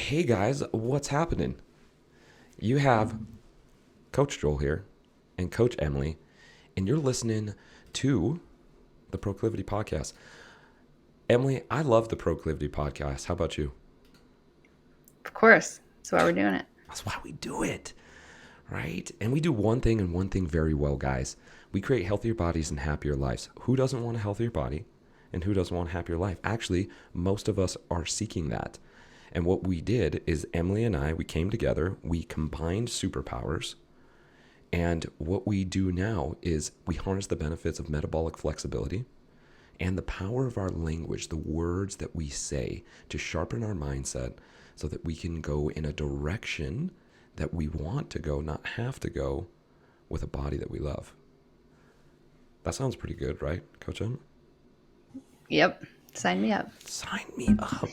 Hey guys, what's happening? You have Coach Joel here and Coach Emily, and you're listening to the Proclivity Podcast. Emily, I love the Proclivity Podcast. How about you? Of course. That's why we're doing it. That's why we do it, right? And we do one thing and one thing very well, guys. We create healthier bodies and happier lives. Who doesn't want a healthier body? And who doesn't want a happier life? Actually, most of us are seeking that. And what we did is Emily and I, we came together, we combined superpowers. And what we do now is we harness the benefits of metabolic flexibility and the power of our language, the words that we say, to sharpen our mindset so that we can go in a direction that we want to go, not have to go, with a body that we love. That sounds pretty good, right, Coach M? Yep. Sign me up. Sign me up.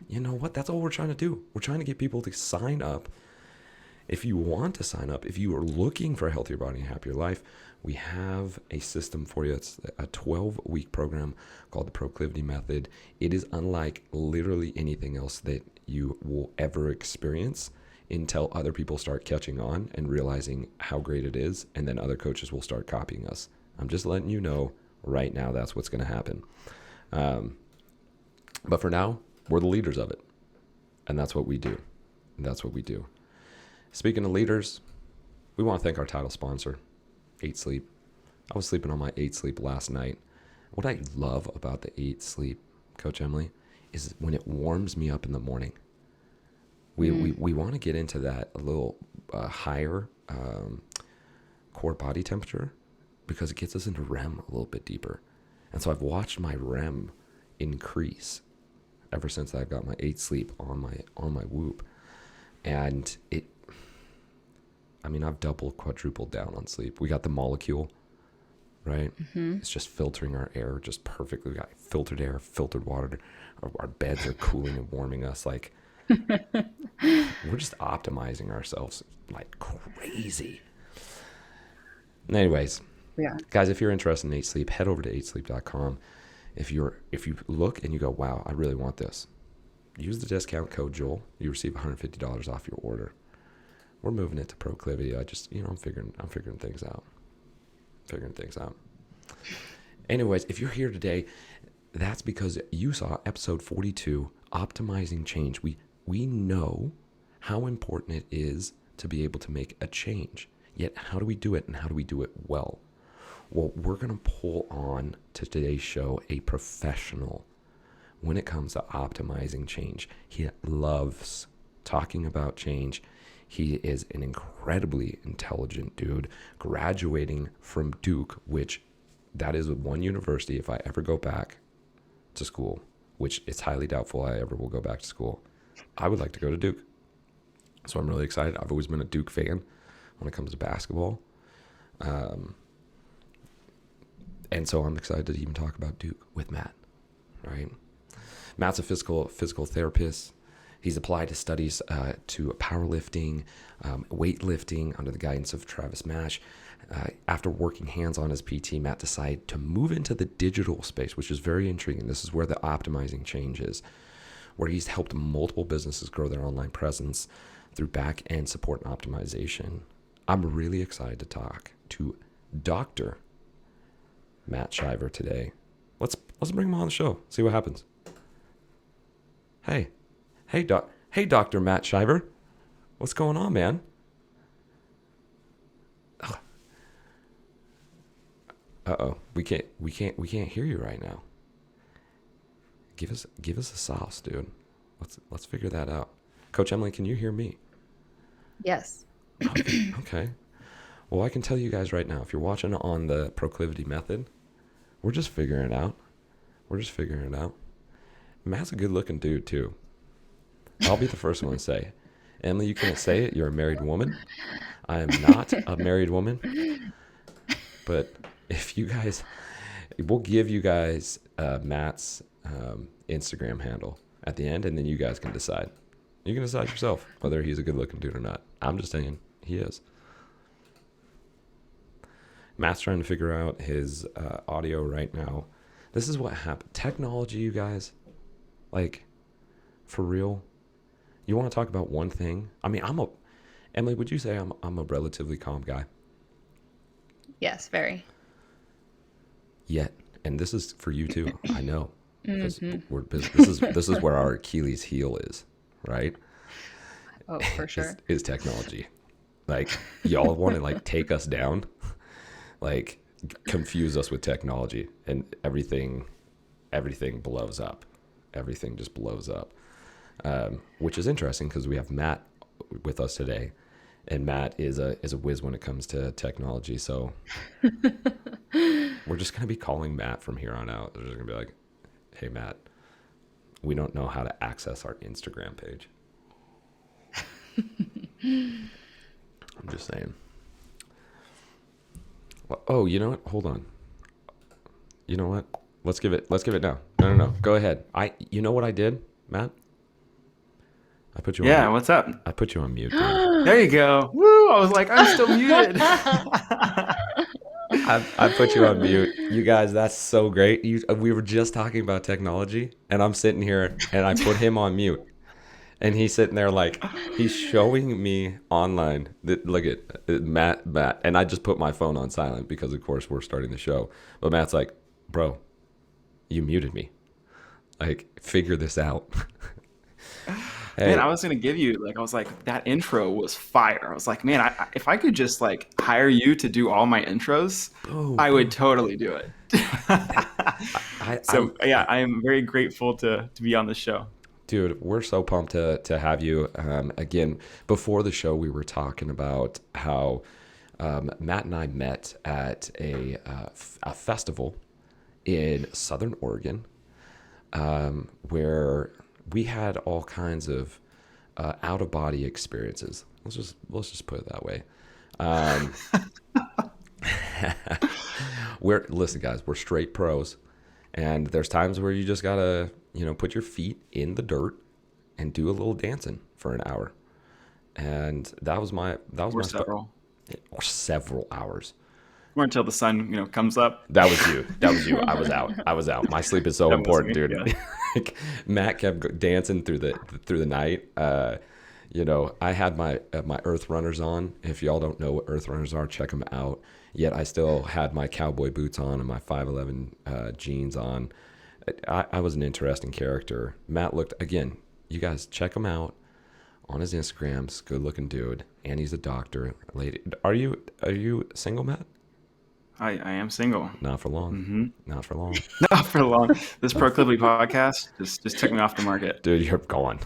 You know what? That's all we're trying to do. We're trying to get people to sign up. If you want to sign up, if you are looking for a healthier body and happier life, we have a system for you. It's a 12-week program called the Proclivity Method. It is unlike literally anything else that you will ever experience until other people start catching on and realizing how great it is, and then other coaches will start copying us. I'm just letting you know right now that's what's going to happen. But for now, we're the leaders of it, and that's what we do. That's what we do. Speaking of leaders, we want to thank our title sponsor, 8 Sleep. I was sleeping on my 8 Sleep last night. What I love about the 8 Sleep, Coach Emily, is when it warms me up in the morning. We want to get into that a little higher core body temperature because it gets us into REM a little bit deeper. And so I've watched my REM increase ever since I've got my 8 Sleep on my Whoop. And I've doubled, quadrupled down on sleep. We got the Molekule, right? Mm-hmm. It's just filtering our air just perfectly. We got filtered air, filtered water. Our beds are cooling and warming us. Like, we're just optimizing ourselves like crazy. Anyways, Yeah. guys, if you're interested in 8 Sleep, head over to 8sleep.com. If you look and you go, wow, I really want this, use the discount code Joel. You receive $150 off your order. We're moving it to Proclivity. I'm figuring things out. Anyways, if you're here today, that's because you saw episode 42, Optimizing Change. We know how important it is to be able to make a change. Yet, how do we do it, and how do we do it well? Well, we're going to pull on to today's show a professional when it comes to optimizing change. He loves talking about change. He is an incredibly intelligent dude, graduating from Duke, which that is one university, if I ever go back to school, which it's highly doubtful I ever will go back to school, I would like to go to Duke. So I'm really excited. I've always been a Duke fan when it comes to basketball. And so I'm excited to even talk about Duke with Matt, right? Matt's a physical therapist. He's applied his studies to powerlifting, weightlifting under the guidance of Travis Mash. After working hands-on as PT, Matt decided to move into the digital space, which is very intriguing. This is where the optimizing change is, where he's helped multiple businesses grow their online presence through back-end support and optimization. I'm really excited to talk to Dr. Matt Shiver today. Let's bring him on the show, see what happens. Hey, Dr. Matt Shiver. What's going on, man? Uh-oh. We can't hear you right now. Give us a sauce, dude. Let's figure that out. Coach Emily, can you hear me? Yes. Okay. Well, I can tell you guys right now, if you're watching on the Proclivity Method, we're just figuring it out. Matt's a good-looking dude, too. I'll be the first one to say, Emily, you can't say it. You're a married woman. I am not a married woman. But if you guys, we'll give you guys Matt's Instagram handle at the end, and then you guys can decide. You can decide yourself whether he's a good-looking dude or not. I'm just saying he is. Matt's trying to figure out his audio right now. This is what happened. Technology, you guys, like, for real, You want to talk about one thing? I mean, Emily, would you say I'm a relatively calm guy? Yes, very. Yet, and this is for you too. I know, because Mm-hmm. this is where our Achilles heel is, right? Oh, for Is sure. is technology. Like y'all want to like take us down, like confuse us with technology, and everything blows up. Everything just blows up, which is interesting because we have Matt with us today, and Matt is a whiz when it comes to technology. So we're just gonna be calling Matt from here on out. They're just gonna be like, "Hey, Matt, we don't know how to access our Instagram page." I'm just saying. Well, oh, you know what? Hold on. You know what? Let's give it. Let's give it now. No, no, no. Go ahead. You know what I did, Matt? I put you on Yeah, mute. what's up? I put you on mute, dude. There you go. Woo! I was like, I'm still muted. I put you on mute. You guys, that's so great. We were just talking about technology, and I'm sitting here, and I put him on mute, and he's sitting there like he's showing me online that look at Matt, and I just put my phone on silent because of course we're starting the show. But Matt's like, bro, you muted me. Like, figure this out. Man, Hey, I was gonna give you like I was like that intro was fire. I was like, man, if I could just like hire you to do all my intros, boom, I would boom. totally do it. I So yeah, I am very grateful to be on the show. Dude, we're so pumped to have you. Again, before the show, we were talking about how Matt and I met at a festival in Southern Oregon, where we had all kinds of out of body experiences. Let's just put it that way. Um, listen, guys, we're straight pros, and there's times where you just gotta put your feet in the dirt and do a little dancing for an hour. And that was my Or several. or several hours. Or until the sun, comes up. That was you. That was you. I was out. My sleep is so That was important, me. dude. Yeah. Like, Matt kept dancing through the night. I had my Earth Runners on. If y'all don't know what Earth Runners are, check them out. Yet I still had my cowboy boots on and my 511 jeans on. I was an interesting character. Matt looked again. You guys check him out on his Instagrams. Good looking dude, and he's a doctor. Lady, are you single, Matt? I am single. Not for long. Mm-hmm. Not for long. Not for long. This Proclivity podcast just took me off the market. Dude, you're gone.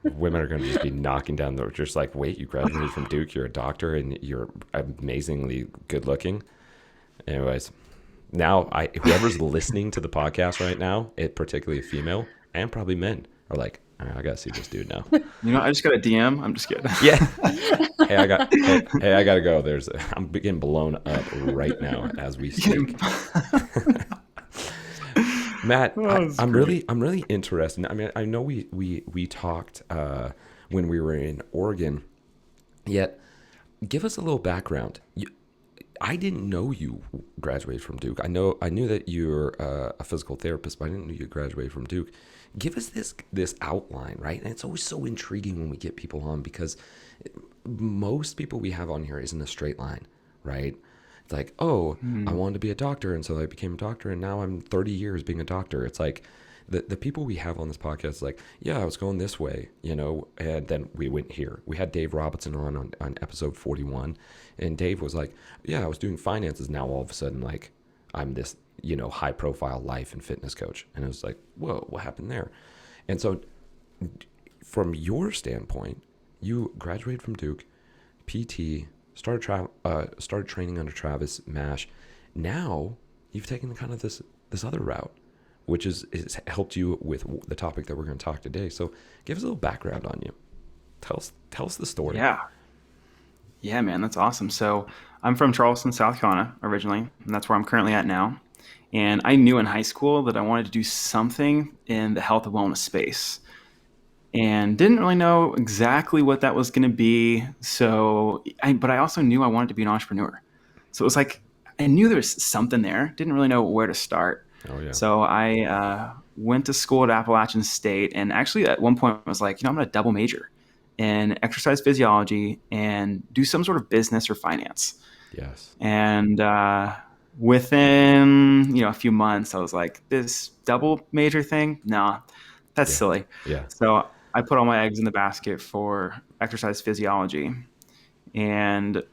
Women are going to just be knocking down the just like, wait, you graduated from Duke, you're a doctor, and you're amazingly good looking. Anyways, now whoever's listening to the podcast right now, it particularly a female and probably men, are like, "All right, I gotta see this dude now." I just got a DM. I'm just kidding. Yeah. I gotta go. I'm getting blown up right now as we speak. Matt, I'm really interested. I mean, I know we talked when we were in Oregon. Yet, give us a little background. I didn't know you graduated from Duke. I knew that you're a physical therapist, but I didn't know you graduated from Duke. Give us this outline, right? And it's always so intriguing when we get people on because most people we have on here isn't a straight line, right? It's like, oh, I wanted to be a doctor, and so I became a doctor, and now I'm 30 years being a doctor. It's like the people we have on this podcast is like, yeah, I was going this way, and then we went here. We had Dave Robinson on episode 41, and Dave was like, yeah, I was doing finances. Now all of a sudden, like, I'm this, high profile life and fitness coach. And it was like, whoa, what happened there? And so from your standpoint, you graduated from Duke, PT, started training under Travis Mash. Now you've taken kind of this other route, which is helped you with the topic that we're going to talk today. So give us a little background on you. Tell us the story. Yeah, man, that's awesome. So I'm from Charleston, South Carolina originally, and that's where I'm currently at now. And I knew in high school that I wanted to do something in the health and wellness space, and didn't really know exactly what that was going to be. But I also knew I wanted to be an entrepreneur. So it was like I knew there was something there. Didn't really know where to start. Oh yeah. So I went to school at Appalachian State, and actually at one point was like, I'm going to double major in exercise physiology and do some sort of business or finance. Yes. And within a few months, I was like, this double major thing, nah, that's silly. Yeah. So I put all my eggs in the basket for exercise physiology, and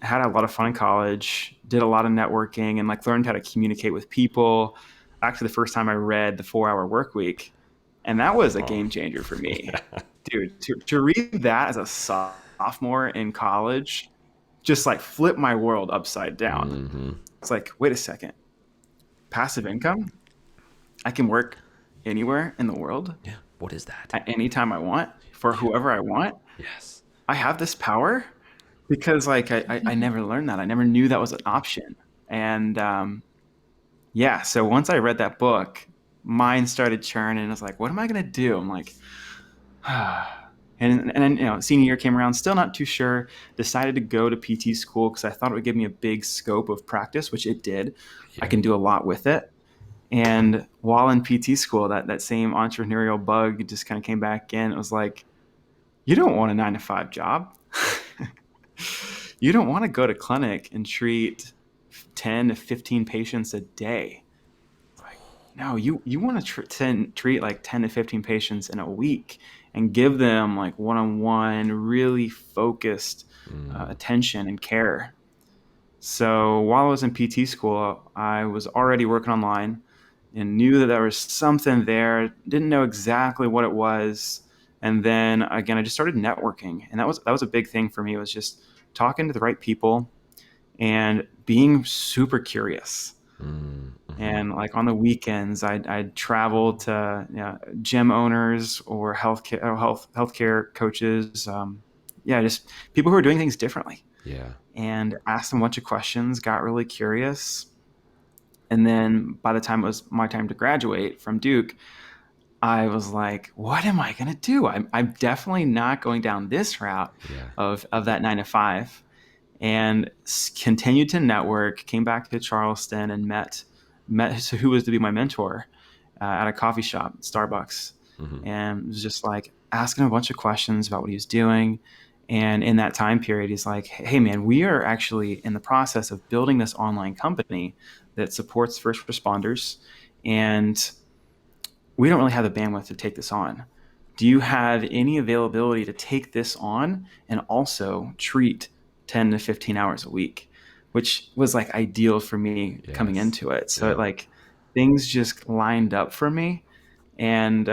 had a lot of fun in college, did a lot of networking, and learned how to communicate with people. Actually, the first time I read the 4-Hour Work Week, and that was a game changer for me. Dude, to read that as a sophomore in college just flipped my world upside down. Mm-hmm. It's like, wait a second, passive income? I can work anywhere in the world. Yeah. What is that? At any time I want, for whoever I want. Yes. I have this power because I never learned that. I never knew that was an option. And so once I read that book, mine started churning. I was like, what am I going to do? I'm like, and then, senior year came around, still not too sure, decided to go to PT school because I thought it would give me a big scope of practice, which it did. Yeah. I can do a lot with it. And while in PT school, that same entrepreneurial bug just kind of came back in. It was like, you don't want a 9-to-5 job. You don't want to go to clinic and treat 10 to 15 patients a day. No, you want to treat 10 to 15 patients in a week and give them one-on-one, really focused attention and care. So while I was in PT school, I was already working online and knew that there was something there. Didn't know exactly what it was. And then again, I just started networking, and that was a big thing for me. It was just talking to the right people and being super curious. Mm-hmm. And on the weekends, I'd travel to gym owners or healthcare coaches. Just people who are doing things differently. Yeah. And asked them a bunch of questions, got really curious. And then by the time it was my time to graduate from Duke, I was like, what am I going to do? I'm definitely not going down this route of that 9-to-5. And continued to network, came back to Charleston and met who was to be my mentor at a coffee shop, Starbucks. Mm-hmm. And was just asking a bunch of questions about what he was doing. And in that time period, he's like, hey, man, we are actually in the process of building this online company that supports first responders. And we don't really have the bandwidth to take this on. Do you have any availability to take this on and also treat 10 to 15 hours a week, which was ideal for me coming into it. So things just lined up for me. And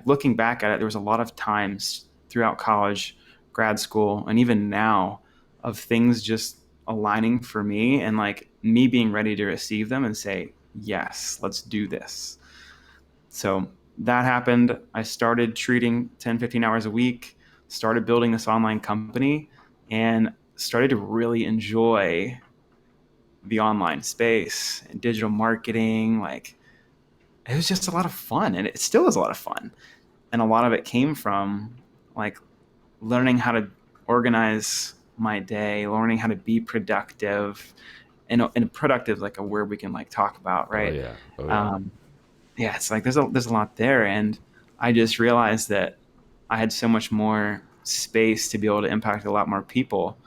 looking back at it, there was a lot of times throughout college, grad school, and even now of things just aligning for me and me being ready to receive them and say, yes, let's do this. So that happened. I started treating 10, 15 hours a week, started building this online company, and started to really enjoy the online space and digital marketing. It was just a lot of fun, and it still is a lot of fun. And a lot of it came from learning how to organize my day, learning how to be productive, and productive is a word we can talk about, right? Oh, yeah. It's there's a lot there, and I just realized that I had so much more space to be able to impact a lot more people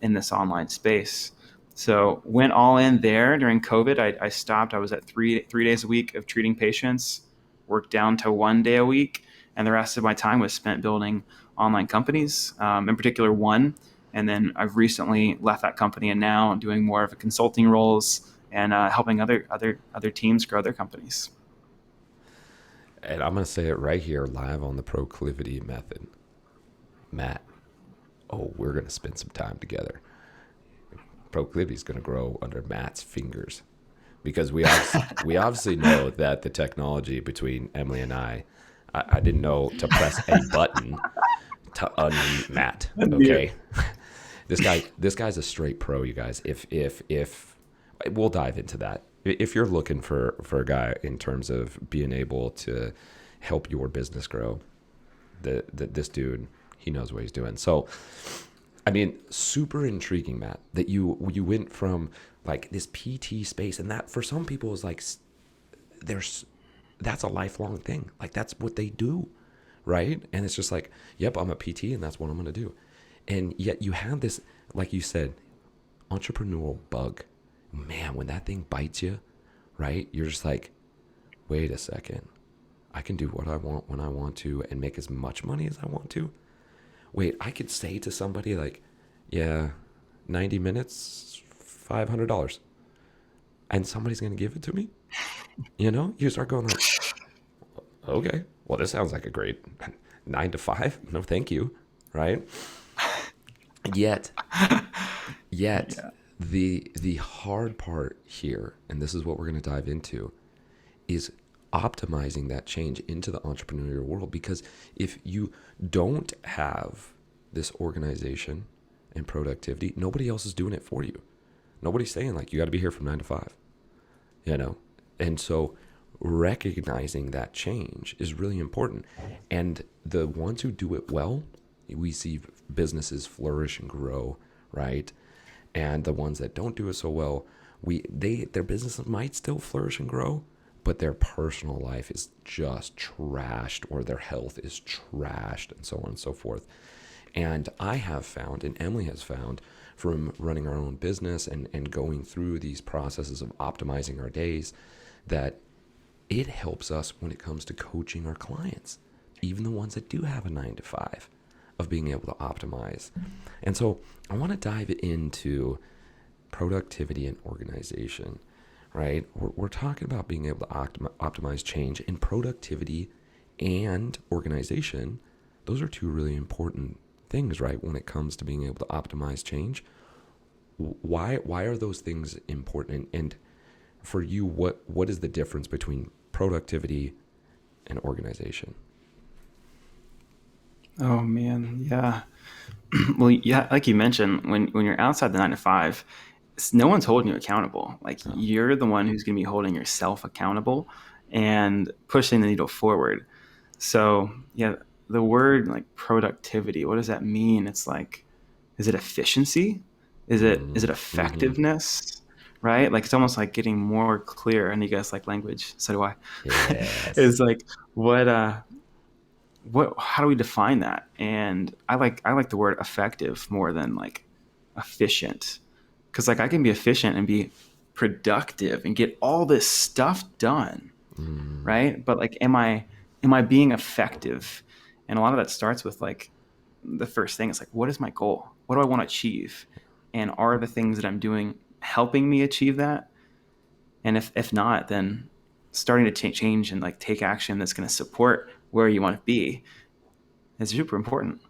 in this online space. So went all in there during COVID. I stopped. I was at three days a week of treating patients, worked down to 1 day a week, and the rest of my time was spent building online companies, in particular one. And then I've recently left that company and now I'm doing more of a consulting roles and helping other teams grow their companies. And I'm going to say it right here live on the Proclivity Method. Matt, we're going to spend some time together. Proclivity is going to grow under Matt's fingers because we obviously know that the technology between Emily and I didn't know to press a button to unmute Matt. Okay. This guy's a straight pro, you guys. If we'll dive into that. If you're looking for a guy in terms of being able to help your business grow, this dude, he knows what he's doing. So, I mean, super intriguing, Matt, that you went from this PT space, and that for some people is that's a lifelong thing. Like that's what they do, right? And it's just like, yep, I'm a PT and that's what I'm going to do. And yet you have this, like you said, entrepreneurial bug. Man, when that thing bites you, right? You're just like, wait a second. I can do what I want when I want to and make as much money as I want to. Wait, I could say to somebody like, yeah, 90 minutes, $500. And somebody's going to give it to me? You know, you start going like, okay, well, this sounds like a great 9 to 5. No, thank you. Right. Yet Yeah. the hard part here, and this is what we're going to dive into, is optimizing that change into the entrepreneurial world. Because if you don't have this organization and productivity, nobody else is doing it for you. Nobody's saying like, you got to be here from 9 to 5, you know? And so recognizing that change is really important. And the ones who do it well, we see businesses flourish and grow, right? And the ones that don't do it so well, their business might still flourish and grow, but their personal life is just trashed, or their health is trashed, and so on and so forth. And I have found, and Emily has found, from running our own business and going through these processes of optimizing our days, that it helps us when it comes to coaching our clients, even the ones that do have a 9 to 5, of being able to optimize. And so I want to dive into productivity and organization, right? We're talking about being able to optimize change, and productivity and organization. Those are two really important things, right? When it comes to being able to optimize change. Why are those things important? And for you, what is the difference between productivity and organization? Oh man, yeah. Well, yeah, like you mentioned, when you're outside the 9 to 5, no one's holding you accountable. Like Oh, you're the one who's going to be holding yourself accountable and pushing the needle forward. So yeah, the word like productivity, what does that mean? It's like, is it efficiency? Is it mm-hmm. effectiveness? Right? Like it's almost like getting more clear. And you guys like language, so do I. Yes. It's like what how do we define that? And I like the word effective more than like efficient, because like I can be efficient and be productive and get all this stuff done, Mm, right? But like am I being effective? And a lot of that starts with like the first thing is like, what is my goal? What do I want to achieve? And are the things that I'm doing helping me achieve that? And if not, then starting to change and like take action that's going to support where you want to be is super important.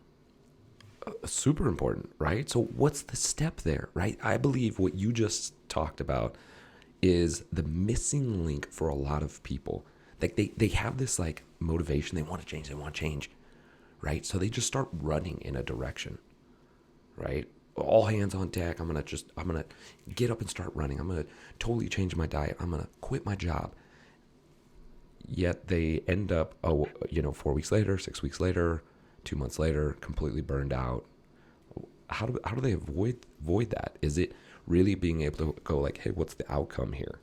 super important, right? So what's the step there, right? I believe what you just talked about is the missing link for a lot of people. Like they have this like motivation, they want to change, right? So they just start running in a direction, right? All hands on deck. I'm gonna get up and start running. I'm gonna totally change my diet. I'm gonna quit my job. Yet they end up, 4 weeks later, 6 weeks later, 2 months later, completely burned out. How do they avoid that? Is it really being able to go like, hey, what's the outcome here?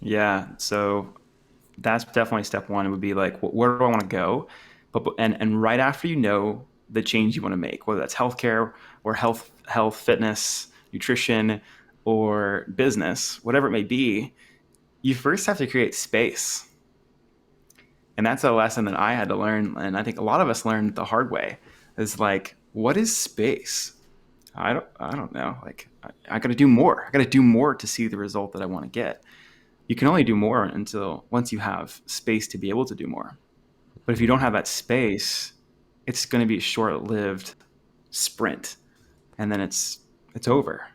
Yeah. So that's definitely step one. It would be like, where do I want to go? And right after you know the change you want to make, whether that's healthcare or health, fitness, nutrition, or business, whatever it may be, you first have to create space. And that's a lesson that I had to learn, and I think a lot of us learned the hard way. Is like, what is space? I don't know. Like, I got to do more. I got to do more to see the result that I want to get. You can only do more until once you have space to be able to do more. But if you don't Mm. have that space, it's going to be a short-lived sprint, and then it's over.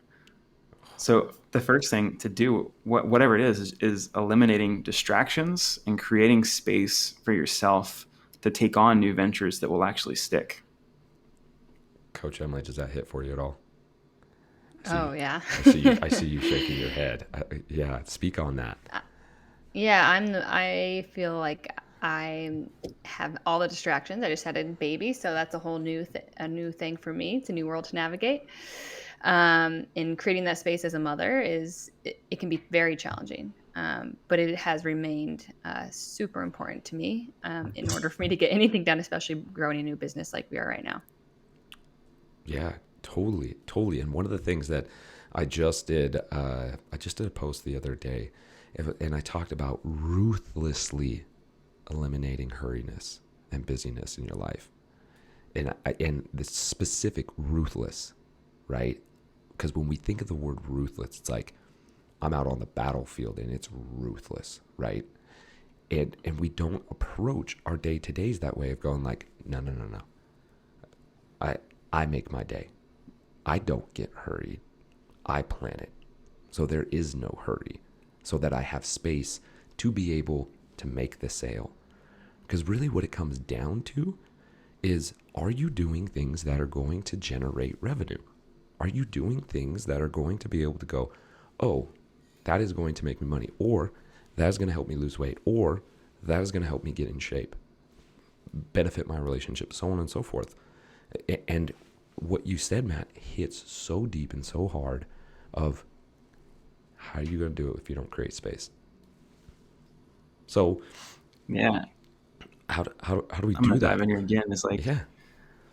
So the first thing to do, whatever it is eliminating distractions and creating space for yourself to take on new ventures that will actually stick. Coach Emily, does that hit for you at all? I see. Oh, yeah. I see you. I see you shaking your head. Yeah, speak on that. Yeah, I feel like I have all the distractions. I just had a baby, so that's a whole a new thing for me. It's a new world to navigate. And creating that space as a mother it can be very challenging. but it has remained super important to me in order for me to get anything done, especially growing a new business like we are right now. Yeah, totally, totally. And one of the things that I just did a post the other day, and I talked about ruthlessly eliminating hurriness and busyness in your life, and the specific ruthless, right? Because when we think of the word ruthless, it's like I'm out on the battlefield and it's ruthless, right? And we don't approach our day to days that way of going like, no, no, no, no. I make my day. I don't get hurried. I plan it. So there is no hurry. So that I have space to be able to make the sale. Because really what it comes down to is, are you doing things that are going to generate revenue? Are you doing things that are going to be able to go, oh, that is going to make me money, or that is going to help me lose weight, or that is going to help me get in shape, benefit my relationship, so on and so forth. And what you said, Matt, hits so deep and so hard of how are you going to do it if you don't create space? So Yeah. how do we I'm do gonna that? dive in here again. It's like, Yeah.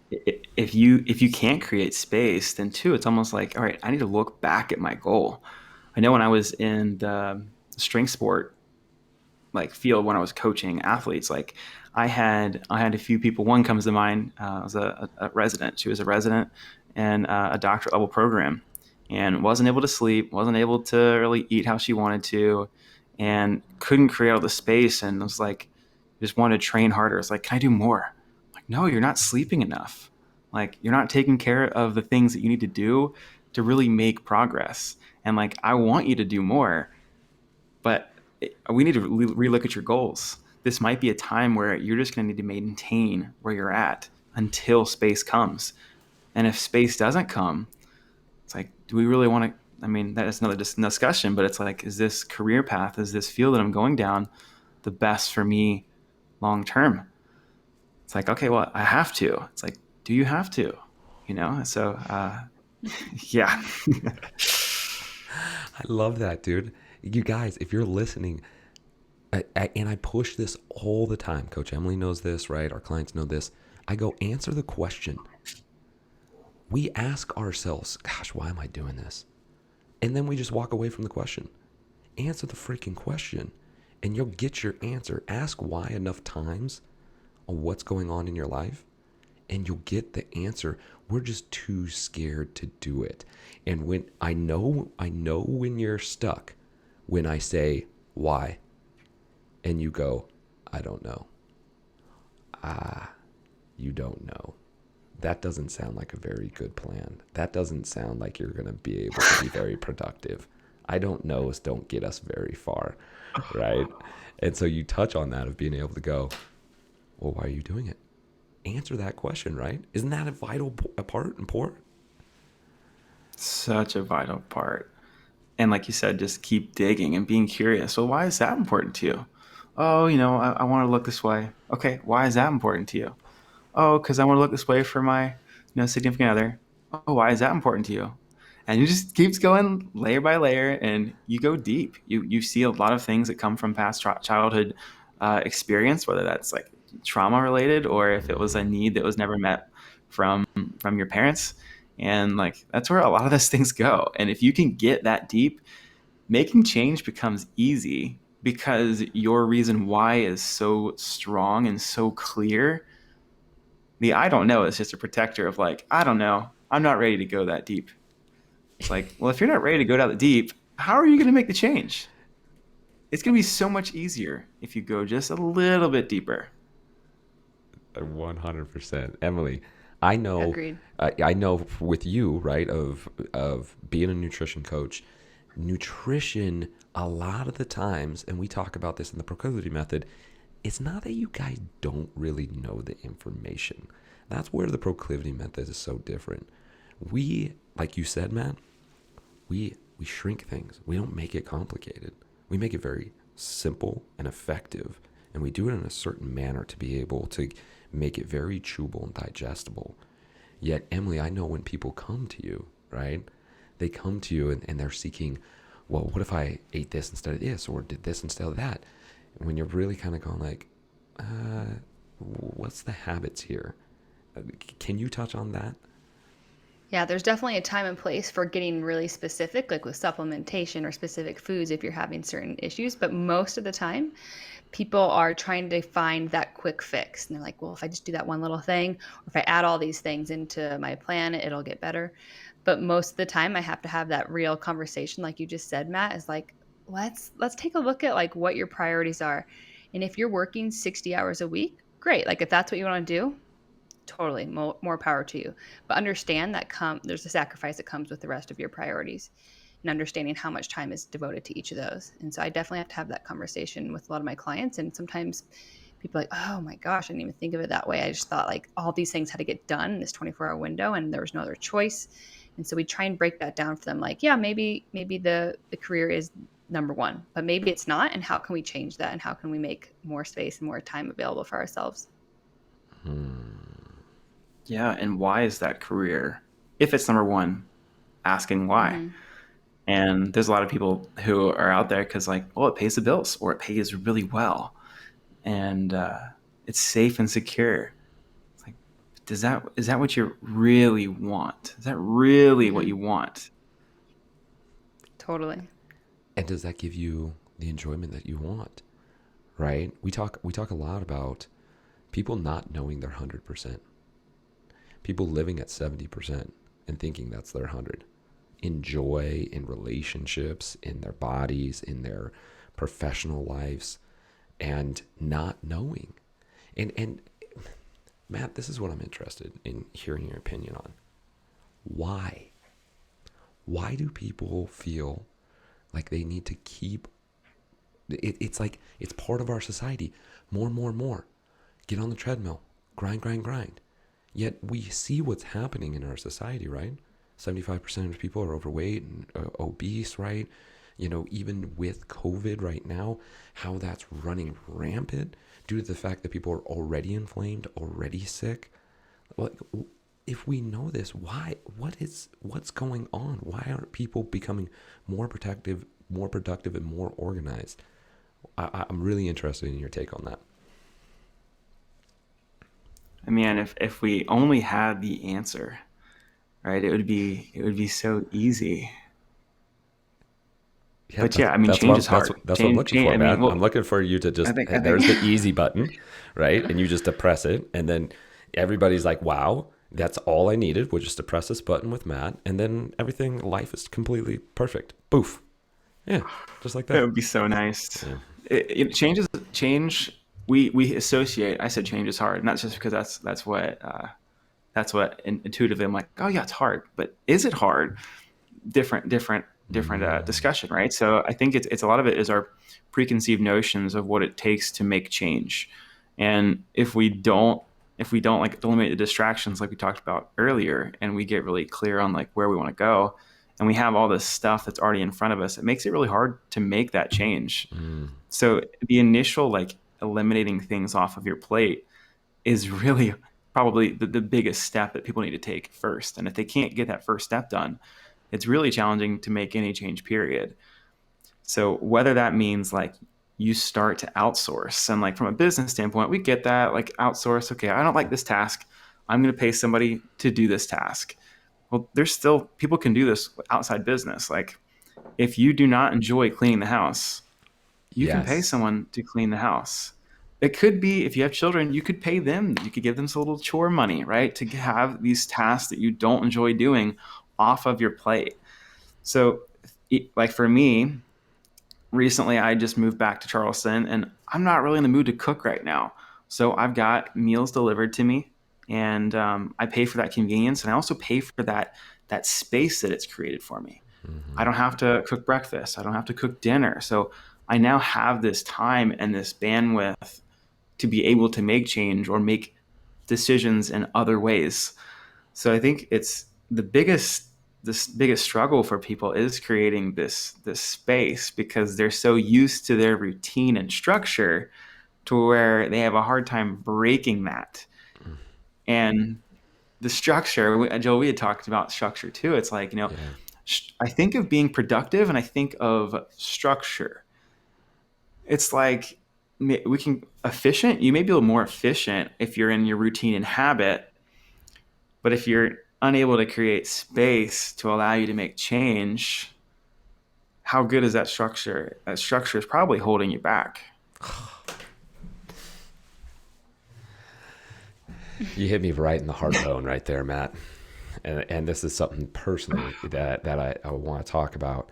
if you can't create space, then two, it's almost like, all right, I need to look back at my goal. I know when I was in the strength sport like field, when I was coaching athletes, like I had a few people. One comes to mind. Was a resident. She was a resident in a doctorate level program, and wasn't able to sleep, wasn't able to really eat how she wanted to, and couldn't create all the space. And was like, just wanted to train harder. It's like, can I do more? Like, no, you're not sleeping enough. Like, you're not taking care of the things that you need to do to really make progress. And like, I want you to do more, but we need to relook at your goals. This might be a time where you're just going to need to maintain where you're at until space comes. And if space doesn't come, it's like, do we really want to? I mean, that is another discussion, but it's like, is this career path, is this field that I'm going down the best for me long term? It's like, okay, well, I have to. It's like, do you have to? You know? So, yeah. I love that, dude. You guys, if you're listening, and I push this all the time. Coach Emily knows this, right? Our clients know this. I go, answer the question. We ask ourselves, gosh, why am I doing this? And then we just walk away from the question. Answer the freaking question, and you'll get your answer. Ask why enough times on what's going on in your life, and you'll get the answer. We're just too scared to do it. And when I know when you're stuck, when I say why, and you go, I don't know. You don't know. That doesn't sound like a very good plan. That doesn't sound like you're going to be able to be very productive. I don't knows don't get us very far, right? And so you touch on that of being able to go, well, why are you doing it? Answer that question, right? Isn't that a vital part important? Such a vital part. And like you said, just keep digging and being curious. Well, why is that important to you? Oh, I want to look this way. Okay, why is that important to you? Oh, because I want to look this way for my significant other. Oh, why is that important to you? And you just keeps going layer by layer, and you go deep. You see a lot of things that come from past childhood experience, whether that's like trauma related or if it was a need that was never met from your parents. And like that's where a lot of those things go. And if you can get that deep, making change becomes easy because your reason why is so strong and so clear. The I don't know is just a protector of like, I don't know. I'm not ready to go that deep. It's like, well, if you're not ready to go that deep, how are you going to make the change? It's going to be so much easier if you go just a little bit deeper. 100%. Emily, I know, Agreed. I know with you, right, of being a nutrition coach, nutrition a lot of the times, and we talk about this in the Proclivity Method, it's not that you guys don't really know the information. That's where the Proclivity Method is so different. We, like you said, Matt, we shrink things. We don't make it complicated. We make it very simple and effective, and we do it in a certain manner to be able to make it very chewable and digestible. Yet, Emily, I know when people come to you, right? They come to you and they're seeking, well, what if I ate this instead of this, or did this instead of that? And when you're really kind of going like, what's the habits here? Can you touch on that? Yeah, there's definitely a time and place for getting really specific, like with supplementation or specific foods if you're having certain issues. But most of the time, people are trying to find that quick fix. And they're like, well, if I just do that one little thing, or if I add all these things into my plan, it'll get better. But most of the time I have to have that real conversation, like you just said, Matt, is like, let's take a look at like what your priorities are. And if you're working 60 hours a week, great. Like if that's what you want to do, totally more power to you. But understand that there's a sacrifice that comes with the rest of your priorities and understanding how much time is devoted to each of those. And so I definitely have to have that conversation with a lot of my clients. And sometimes people are like, oh my gosh, I didn't even think of it that way. I just thought like all these things had to get done in this 24-hour window and there was no other choice. And so we try and break that down for them. Like, yeah, maybe the career is number one, but maybe it's not. And how can we change that? And how can we make more space and more time available for ourselves? Yeah, and why is that career? If it's number one, asking why. Mm-hmm. And there's a lot of people who are out there because like, well, it pays the bills or it pays really well, and it's safe and secure. It's like, is that what you really want? Is that really what you want? Totally. And does that give you the enjoyment that you want? Right? We talk a lot about people not knowing their 100%. People living at 70% and thinking that's their 100. In joy, in relationships, in their bodies, in their professional lives, and not knowing. And Matt, this is what I'm interested in hearing your opinion on. Why? Why do people feel like they need to keep it's like it's part of our society. More. Get on the treadmill. Grind. Yet we see what's happening in our society, right? 75% of people are overweight and obese, right? You know, even with COVID right now, how that's running rampant due to the fact that people are already inflamed, already sick. Like, if we know this, why? What's going on? Why aren't people becoming more productive, and more organized? I'm really interested in your take on that. I mean, if we only had the answer, right, it would be so easy. Yeah, But yeah, I mean, change is hard. That's what I'm looking for, I mean, man. I'm well, looking for you to I just, think there's the easy button, right? And you just depress it. And then everybody's like, wow, that's all I needed was just to press this button with Matt. And then life is completely perfect. Boof. Yeah, just like it that. would be so nice. Yeah. Change. We associate. I said change is hard, and that's just because that's what intuitively I'm like. Oh yeah, it's hard, but is it hard? Different discussion, right? So I think it's a lot of it is our preconceived notions of what it takes to make change, and if we don't like eliminate the distractions like we talked about earlier, and we get really clear on like where we want to go, and we have all this stuff that's already in front of us, it makes it really hard to make that change. So the initial like eliminating things off of your plate is really probably the biggest step that people need to take first. And if they can't get that first step done, it's really challenging to make any change, period. So whether that means like you start to outsource, and like from a business standpoint, we get that, like outsource. Okay, I don't like this task. I'm going to pay somebody to do this task. Well, there's still people can do this outside business. Like if you do not enjoy cleaning the house, you can pay Yes. someone to clean the house. It could be if you have children, you could pay them. You could give them some little chore money, right? To have these tasks that you don't enjoy doing off of your plate. So like for me, recently I just moved back to Charleston and I'm not really in the mood to cook right now. So I've got meals delivered to me, and I pay for that convenience, and I also pay for that space that it's created for me. I don't have to cook breakfast. I don't have to cook dinner. So I now have this time and this bandwidth to be able to make change or make decisions in other ways. So I think it's this biggest struggle for people is creating this space, because they're so used to their routine and structure to where they have a hard time breaking that. And the structure, Joel, we had talked about structure too. It's like, Yeah. I think of being productive and I think of structure. It's like we can efficient. You may be a little more efficient if you're in your routine and habit, but if you're unable to create space to allow you to make change, how good is that structure? That structure is probably holding you back. You hit me right in the heart bone right there, Matt. And this is something personally that I want to talk about.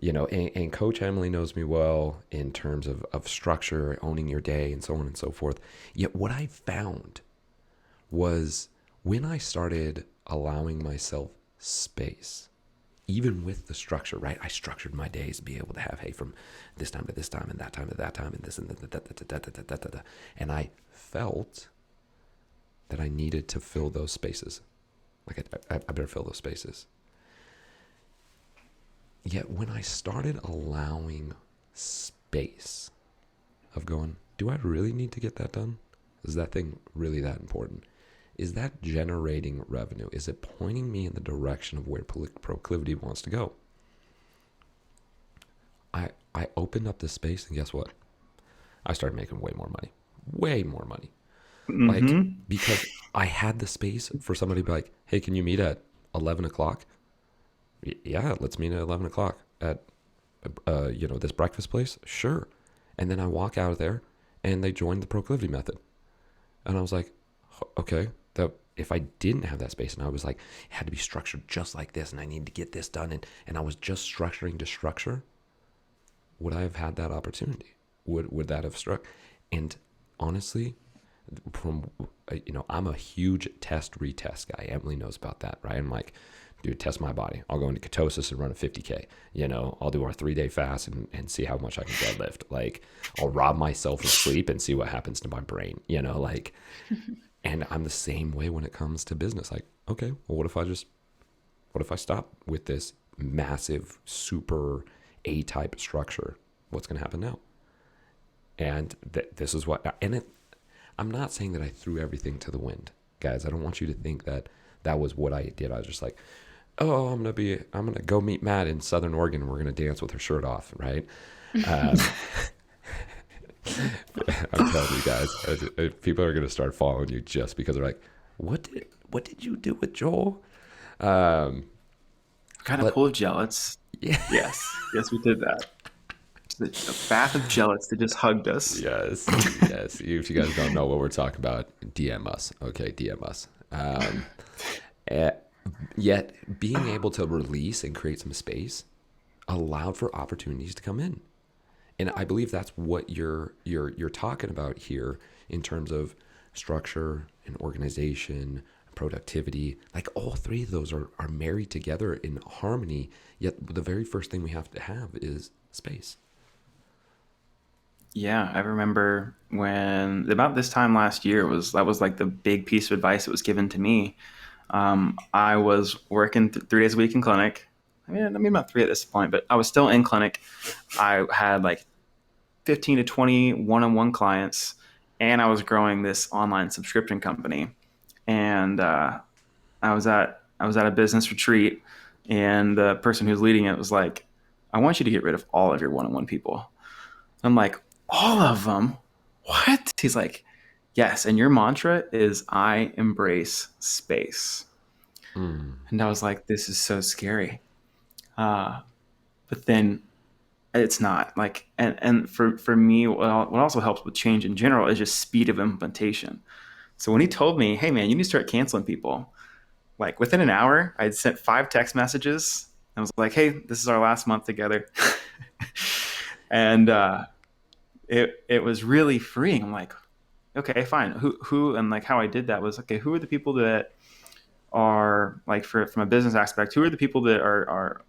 And Coach Emily knows me well in terms of structure, owning your day, and so on and so forth. Yet what I found was when I started allowing myself space, even with the structure, right? I structured my days to be able to have, hey, from this time to this time and that time to that time and this and that. And I felt that I needed to fill those spaces. Like I better fill those spaces. Yet when I started allowing space of going, do I really need to get that done? Is that thing really that important? Is that generating revenue? Is it pointing me in the direction of where Proclivity wants to go? I opened up this space and guess what? I started making way more money. Way more money. Like, because I had the space for somebody to be like, hey, can you meet at 11 o'clock? Yeah, let's meet at 11 o'clock at, this breakfast place. Sure. And then I walk out of there and they joined the Proclivity Method. And I was like, okay, that if I didn't have that space and I was like, it had to be structured just like this and I need to get this done. And I was just structuring to structure, would I have had that opportunity? Would that have struck? And honestly, I'm a huge retest guy. Emily knows about that, right? I'm like, dude, test my body. I'll go into ketosis and run a 50K. I'll do our 3-day fast and see how much I can deadlift. Like, I'll rob myself of sleep and see what happens to my brain, and I'm the same way when it comes to business. Like, okay, well, what if I stop with this massive, super A-type structure? What's going to happen now? And this is what, I'm not saying that I threw everything to the wind, guys. I don't want you to think that was what I did. I was just like, oh, I'm gonna go meet Matt in Southern Oregon and we're gonna dance with her shirt off, right? I'm telling you guys, people are gonna start following you just because they're like, what did you do with Joel? Kind of full of gelates. Yeah. Yes, we did that. A bath of gelates that just hugged us. Yes. If you guys don't know what we're talking about, DM us. Okay, DM us. Yet being able to release and create some space allowed for opportunities to come in. And I believe that's what you're talking about here in terms of structure and organization, productivity. Like, all three of those are married together in harmony, yet the very first thing we have to have is space. Yeah, I remember when about this time last year that was like the big piece of advice that was given to me. I was working 3 days a week in clinic. I mean about 3 at this point, but I was still in clinic. I had like 15 to 20 one-on-one clients, and I was growing this online subscription company. And I was at a business retreat, and the person who was leading it was like, "I want you to get rid of all of your one-on-one people." I'm like, all of them? What? He's like, yes. And your mantra is, I embrace space. And I was like, this is so scary. But then it's not like, and for me, what also helps with change in general is just speed of implementation. So when he told me, hey man, you need to start canceling people, like within an hour, I'd sent 5 text messages. I was like, hey, this is our last month together. And, it was really freeing. I'm like, okay, fine. Who and like how I did that was, okay, who are the people that are like, from a business aspect, who are the people that are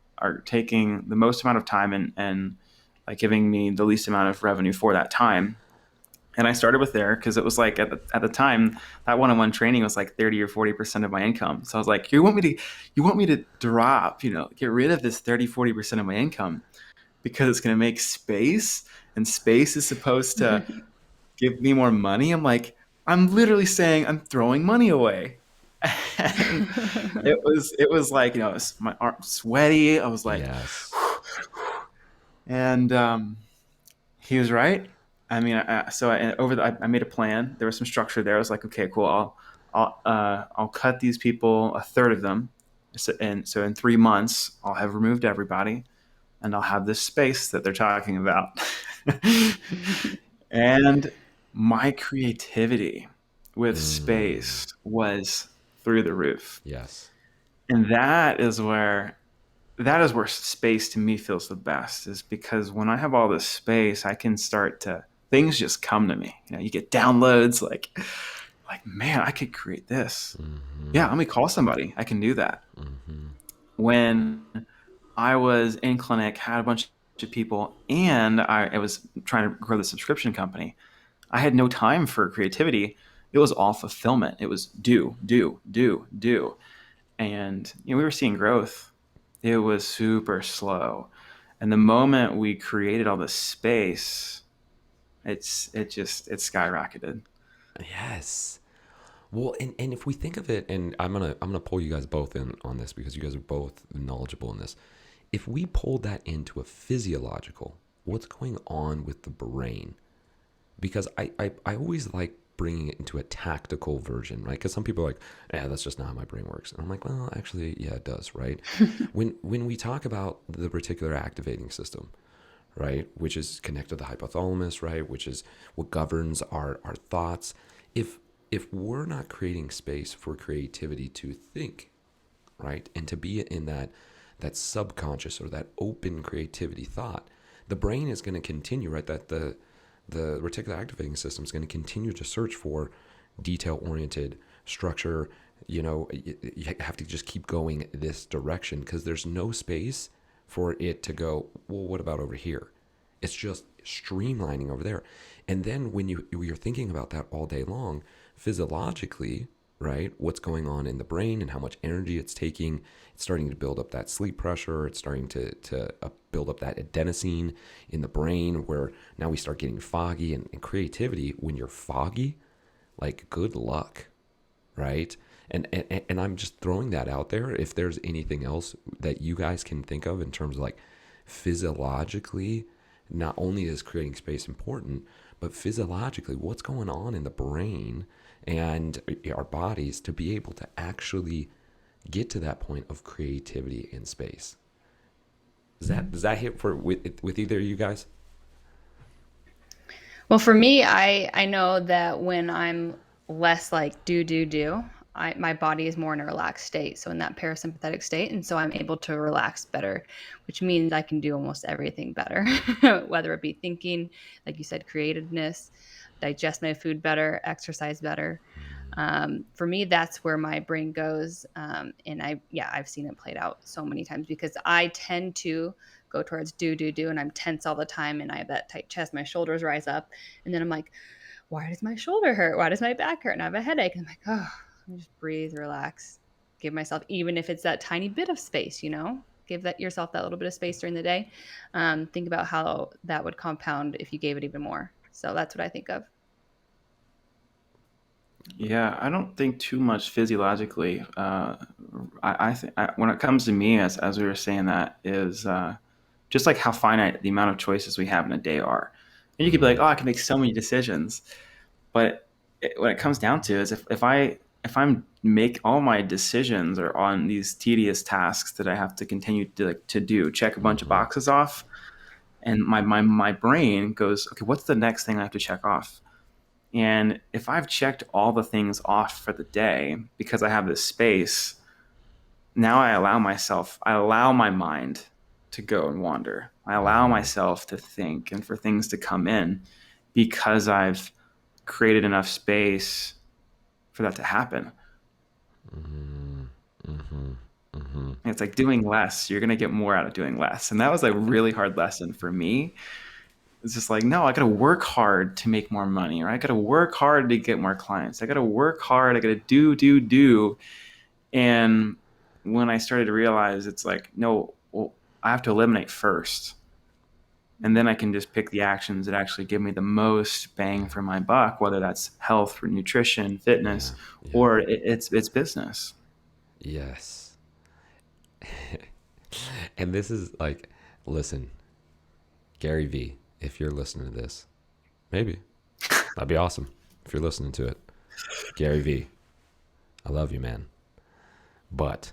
taking the most amount of time and like giving me the least amount of revenue for that time? And I started with there because it was like at the time that one-on-one training was like 30 or 40% of my income. So I was like, you want me to drop, get rid of this 30, 40% of my income because it's going to make space, and space is supposed to give me more money. I'm like, I'm literally saying I'm throwing money away. And it was like, my arm sweaty. I was like, Yes. and he was right. I mean, I made a plan. There was some structure there. I was like, okay, cool. I'll cut these people, a third of them, so in 3 months I'll have removed everybody, and I'll have this space that they're talking about. And my creativity with Mm, space was through the roof. yes. And that is where space to me feels the best, is because when I have all this space, I can start to things just come to me. You get downloads like man, I could create this. Mm-hmm. Yeah, let me call somebody. I can do that. Mm-hmm. When I was in clinic, had a bunch of people, and I was trying to grow the subscription company, I had no time for creativity. It was all fulfillment. It was do, do, do, do. And we were seeing growth. It was super slow. And the moment we created all this space, it skyrocketed. Yes. Well, and if we think of it, and I'm gonna pull you guys both in on this because you guys are both knowledgeable in this. If we pull that into a physiological, what's going on with the brain? Because I always like bringing it into a tactical version, right? Because some people are like, yeah, that's just not how my brain works. And I'm like, well, actually, yeah, it does, right? When we talk about the reticular activating system, right, which is connected to the hypothalamus, right, which is what governs our thoughts. If we're not creating space for creativity to think, right, and to be in that subconscious or that open creativity thought, the brain is going to continue, right, that the reticular activating system is going to continue to search for detail oriented structure. You have to just keep going this direction because there's no space for it to go, well, what about over here? It's just streamlining over there. And then when you're thinking about that all day long, physiologically, right, what's going on in the brain and how much energy it's taking, it's starting to build up that sleep pressure. It's starting to build up that adenosine in the brain where now we start getting foggy and creativity. When you're foggy, like good luck, right? And I'm just throwing that out there. If there's anything else that you guys can think of in terms of like physiologically, not only is creating space important, but physiologically, what's going on in the brain and our bodies to be able to actually get to that point of creativity in space. Does that hit for with either of you guys? Well, for me, I know that when I'm less like do do do, my body is more in a relaxed state, so in that parasympathetic state, and so I'm able to relax better, which means I can do almost everything better, whether it be thinking, like you said, creativeness, digest my food better, exercise better. For me, that's where my brain goes, and I've seen it played out so many times because I tend to go towards do do do, and I'm tense all the time, and I have that tight chest, my shoulders rise up, and then I'm like, why does my shoulder hurt? Why does my back hurt? And I have a headache. And I'm like, oh, let me just breathe, relax, give myself, even if it's that tiny bit of space, give that yourself that little bit of space during the day. Think about how that would compound if you gave it even more. So that's what I think of. Yeah, I don't think too much physiologically. I think when it comes to me, as we were saying, that is just like how finite the amount of choices we have in a day are. And you could be like, Mm, oh, I can make so many decisions, but what it comes down to is if I'm make all my decisions are on these tedious tasks that I have to continue to do, check a bunch of mm-hmm, boxes off, and my brain goes, okay, what's the next thing I have to check off? And if I've checked all the things off for the day because I have this space, now I allow my mind to go and wander. I allow mm-hmm, myself to think and for things to come in because I've created enough space for that to happen. mm-hmm, mm-hmm, mm-hmm. And it's like doing less, you're going to get more out of doing less. And that was a really hard lesson for me. It's just like, no, I got to work hard to make more money, or I got to work hard to get more clients. I got to work hard. I got to do, do, do. And when I started to realize it's like, no, well, I have to eliminate first. And then I can just pick the actions that actually give me the most bang for my buck, whether that's health, nutrition, fitness, Yeah. Yeah. or it's business. Yes. And this is like, listen, Gary V, if you're listening to this, maybe that'd be awesome if you're listening to it. Gary V, I love you, man. But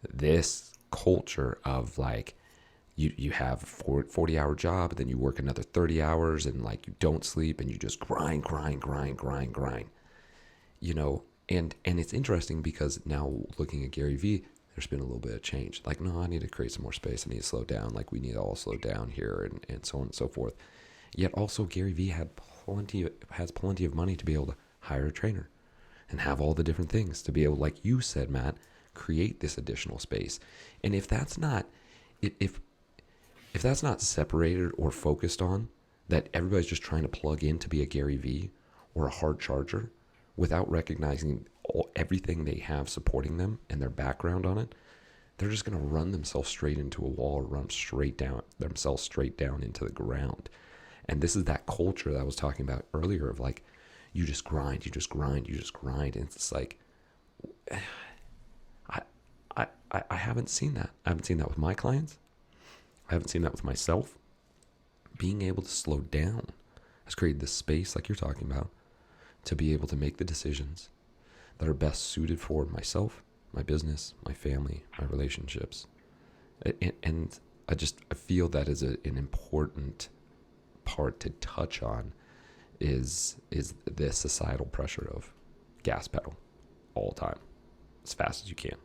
this culture of like, you have a 40-hour job, and then you work another 30 hours, and like you don't sleep, and you just grind, grind, grind, grind, grind. You know, and it's interesting because now looking at Gary V, there's been a little bit of change. Like, no, I need to create some more space. I need to slow down. Like, we need to all slow down here, and so on and so forth. Yet also Gary V has plenty of money to be able to hire a trainer and have all the different things to be able, like you said, Matt, create this additional space. And if that's not, if that's not separated or focused on, that everybody's just trying to plug in to be a Gary V or a hard charger without recognizing everything they have supporting them and their background on it, they're just going to run themselves straight into a wall, or run themselves straight down into the ground. And this is that culture that I was talking about earlier of like, you just grind, you just grind, you just grind. And it's like, I haven't seen that. I haven't seen that with my clients. I haven't seen that with myself. Being able to slow down has created this space, like you're talking about, to be able to make the decisions that are best suited for myself, my business, my family, my relationships. And I feel that is an important part to touch on is the societal pressure of gas pedal all the time, as fast as you can.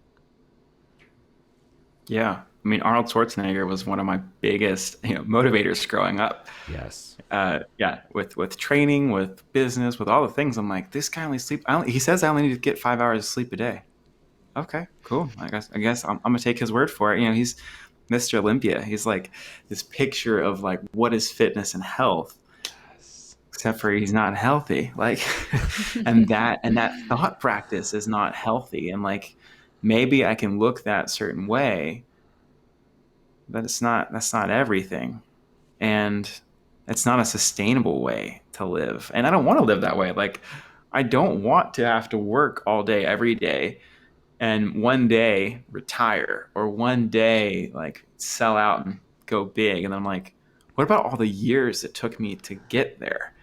Yeah. I mean, Arnold Schwarzenegger was one of my biggest, motivators growing up. Yes. Yeah, with training, with business, with all the things. I'm like, this guy only sleep. He says I only need to get 5 hours of sleep a day. Okay, cool. I guess I'm gonna take his word for it. He's Mr. Olympia. He's like this picture of like what is fitness and health, Yes. except for he's not healthy. Like, and that thought practice is not healthy. And like, maybe I can look that certain way, but that's not everything. And it's not a sustainable way to live. And I don't want to live that way. Like, I don't want to have to work all day, every day, and one day retire, or one day like sell out and go big. And I'm like, what about all the years it took me to get there?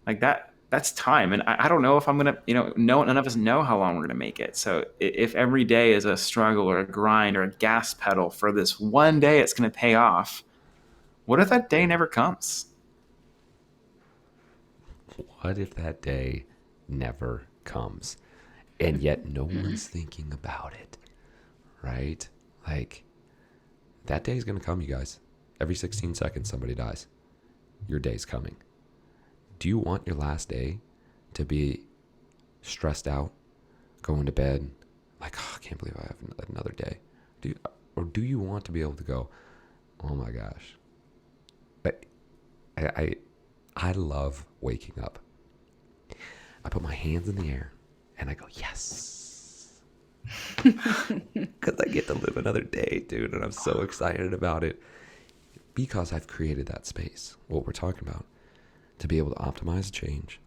Like that's time. And I don't know if I'm going to, no, none of us know how long we're going to make it. So if every day is a struggle or a grind or a gas pedal for this one day, it's going to pay off. What if that day never comes? What if that day never comes? And yet no one's thinking about it, right? Like, that day is going to come, you guys. Every 16 seconds, somebody dies. Your day's coming. Do you want your last day to be stressed out, going to bed, like, oh, I can't believe I have another day? Or do you want to be able to go, oh my gosh, I love waking up. I put my hands in the air and I go, yes. Because I get to live another day, dude. And I'm so excited about it because I've created that space, what we're talking about, to be able to optimize change,